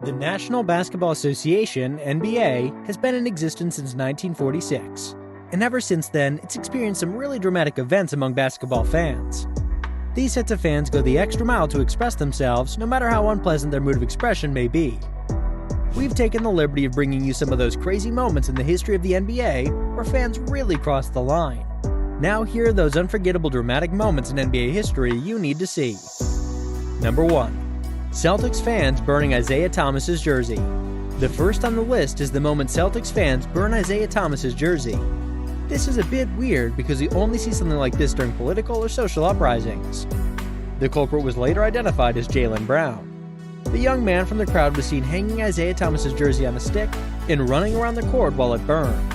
The National Basketball Association, NBA, has been in existence since 1946, and ever since then, it's experienced some really dramatic events among basketball fans. These sets of fans go the extra mile to express themselves, no matter how unpleasant their mood of expression may be. We've taken the liberty of bringing you some of those crazy moments in the history of the NBA where fans really crossed the line. Now here are those unforgettable dramatic moments in NBA history you need to see. Number 1. Celtics fans burning Isaiah Thomas's jersey. The first on the list is the moment Celtics fans burn Isaiah Thomas's jersey. This is a bit weird because we only see something like this during political or social uprisings. The culprit was later identified as Jaylen Brown. The young man from the crowd was seen hanging Isaiah Thomas's jersey on a stick and running around the court while it burned.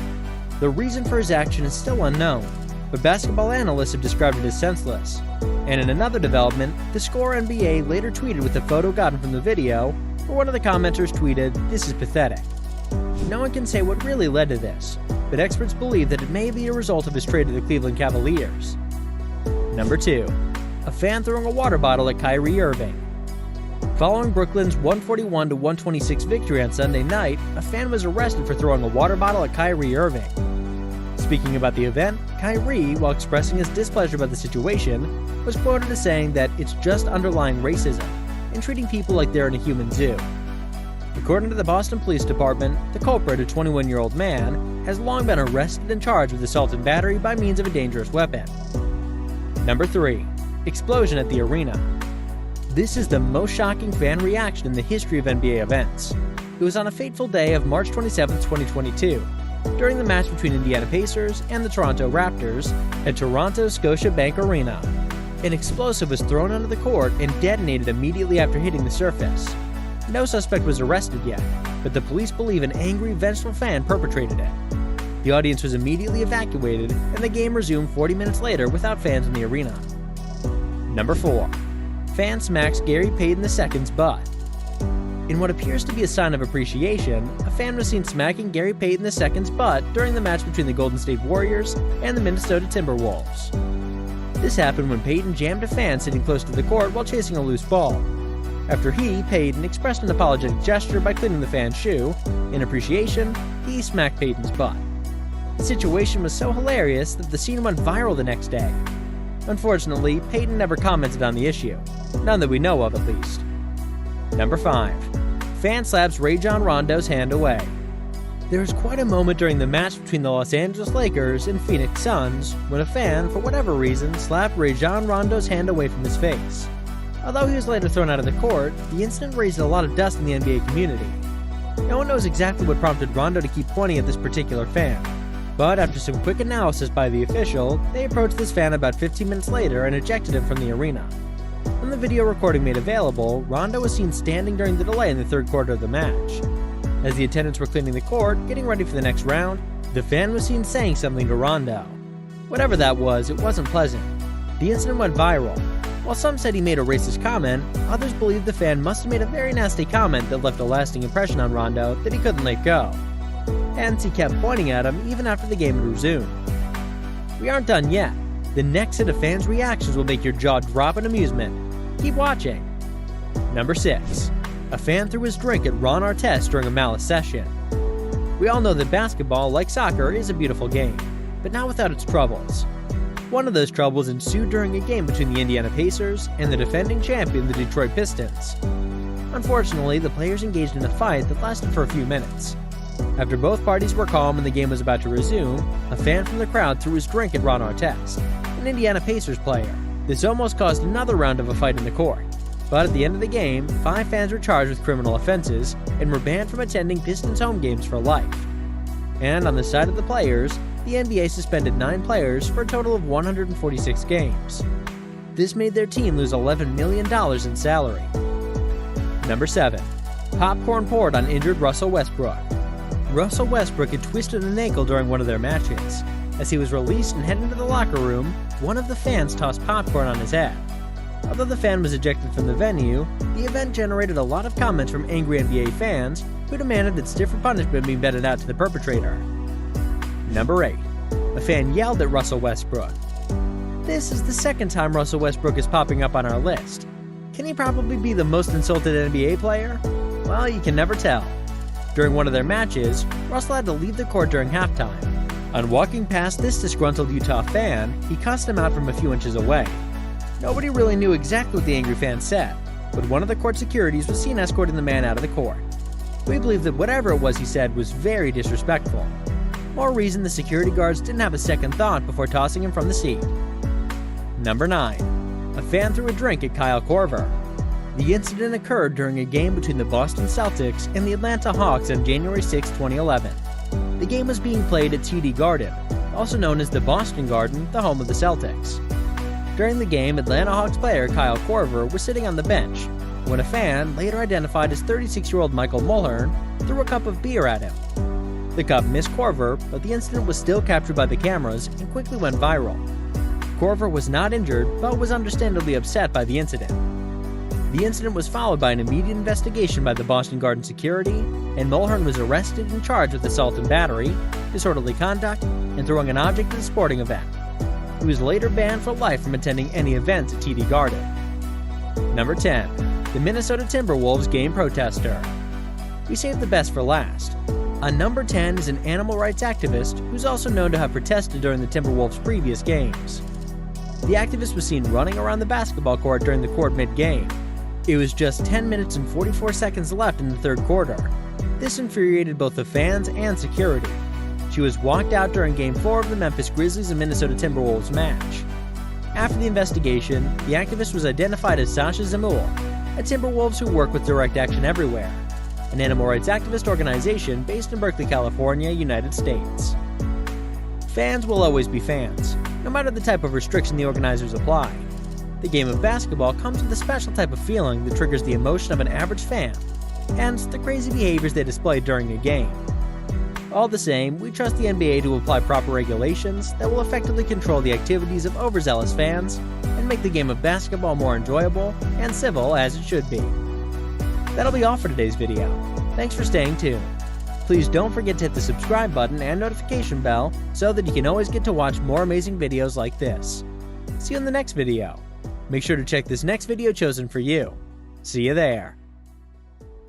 The reason for his action is still unknown, but basketball analysts have described it as senseless. And in another development, the Score NBA later tweeted with a photo gotten from the video, where one of the commenters tweeted, "This is pathetic." No one can say what really led to this, but experts believe that it may be a result of his trade to the Cleveland Cavaliers. Number 2. A fan throwing a water bottle at Kyrie Irving. Following Brooklyn's 141-126 victory on Sunday night, a fan was arrested for throwing a water bottle at Kyrie Irving. Speaking about the event, Kyrie, while expressing his displeasure about the situation, was quoted as saying that it's just underlying racism and treating people like they're in a human zoo. According to the Boston Police Department, the culprit, a 21-year-old man, has long been arrested and charged with assault and battery by means of a dangerous weapon. Number 3. Explosion at the arena. This is the most shocking fan reaction in the history of NBA events. It was on a fateful day of March 27, 2022, during the match between Indiana Pacers and the Toronto Raptors at Toronto's Scotiabank Arena. An explosive was thrown onto the court and detonated immediately after hitting the surface. No suspect was arrested yet, but the police believe an angry, vengeful fan perpetrated it. The audience was immediately evacuated, and the game resumed 40 minutes later without fans in the arena. Number 4. Fan smacks Gary Payton II's butt. In what appears to be a sign of appreciation, a fan was seen smacking Gary Payton II's butt during the match between the Golden State Warriors and the Minnesota Timberwolves. This happened when Payton jammed a fan sitting close to the court while chasing a loose ball. After Payton, expressed an apologetic gesture by cleaning the fan's shoe, in appreciation, he smacked Payton's butt. The situation was so hilarious that the scene went viral the next day. Unfortunately, Payton never commented on the issue. None that we know of, at least. Number 5. Fan slaps Rajon Rondo's hand away. There was quite a moment during the match between the Los Angeles Lakers and Phoenix Suns when a fan, for whatever reason, slapped Rajon Rondo's hand away from his face. Although he was later thrown out of the court, the incident raised a lot of dust in the NBA community. No one knows exactly what prompted Rondo to keep pointing at this particular fan, but after some quick analysis by the official, they approached this fan about 15 minutes later and ejected him from the arena. When the video recording made available, Rondo was seen standing during the delay in the third quarter of the match. As the attendants were cleaning the court, getting ready for the next round, the fan was seen saying something to Rondo. Whatever that was, it wasn't pleasant. The incident went viral. While some said he made a racist comment, others believed the fan must have made a very nasty comment that left a lasting impression on Rondo that he couldn't let go. Hence, he kept pointing at him even after the game had resumed. We aren't done yet. The next set of fans' reactions will make your jaw drop in amusement. Keep watching. Number 6. A fan threw his drink at Ron Artest during a Malice session. We all know that basketball, like soccer, is a beautiful game, but not without its troubles. One of those troubles ensued during a game between the Indiana Pacers and the defending champion, the Detroit Pistons. Unfortunately, the players engaged in a fight that lasted for a few minutes. After both parties were calm and the game was about to resume, a fan from the crowd threw his drink at Ron Artest, an Indiana Pacers player. This almost caused another round of a fight in the court. But at the end of the game, 5 fans were charged with criminal offenses and were banned from attending Pistons home games for life. And on the side of the players, the NBA suspended 9 players for a total of 146 games. This made their team lose $11 million in salary. Number 7. Popcorn poured on injured Russell Westbrook. Russell Westbrook had twisted an ankle during one of their matches. As he was released and headed into the locker room, one of the fans tossed popcorn on his head. Although the fan was ejected from the venue, the event generated a lot of comments from angry NBA fans who demanded that stiffer punishment be meted out to the perpetrator. Number 8. A fan yelled at Russell Westbrook. This is the second time Russell Westbrook is popping up on our list. Can he probably be the most insulted NBA player? Well, you can never tell. During one of their matches, Russell had to leave the court during halftime. On walking past this disgruntled Utah fan, he cussed him out from a few inches away. Nobody really knew exactly what the angry fan said, but one of the court securities was seen escorting the man out of the court. We believe that whatever it was he said was very disrespectful. More reason the security guards didn't have a second thought before tossing him from the seat. Number 9. A fan threw a drink at Kyle Korver. The incident occurred during a game between the Boston Celtics and the Atlanta Hawks on January 6, 2011. The game was being played at TD Garden, also known as the Boston Garden, the home of the Celtics. During the game, Atlanta Hawks player Kyle Korver was sitting on the bench when a fan, later identified as 36-year-old Michael Mulhern, threw a cup of beer at him. The cup missed Korver, but the incident was still captured by the cameras and quickly went viral. Korver was not injured, but was understandably upset by the incident. The incident was followed by an immediate investigation by the Boston Garden security, and Mulhern was arrested and charged with assault and battery, disorderly conduct, and throwing an object at a sporting event. He was later banned for life from attending any events at TD Garden. Number 10. The Minnesota Timberwolves game protester. We saved the best for last. On number 10 is an animal rights activist who's also known to have protested during the Timberwolves' previous games. The activist was seen running around the basketball court during the court mid-game. It was just 10 minutes and 44 seconds left in the third quarter. This infuriated both the fans and security. She was walked out during Game 4 of the Memphis Grizzlies and Minnesota Timberwolves match. After the investigation, the activist was identified as Sasha Zamul, a Timberwolves who work with Direct Action Everywhere, an animal rights activist organization based in Berkeley, California, United States. Fans will always be fans, no matter the type of restriction the organizers apply. The game of basketball comes with a special type of feeling that triggers the emotion of an average fan, hence the crazy behaviors they display during a game. All the same, we trust the NBA to apply proper regulations that will effectively control the activities of overzealous fans and make the game of basketball more enjoyable and civil as it should be. That'll be all for today's video. Thanks for staying tuned. Please don't forget to hit the subscribe button and notification bell so that you can always get to watch more amazing videos like this. See you in the next video. Make sure to check this next video chosen for you. See you there.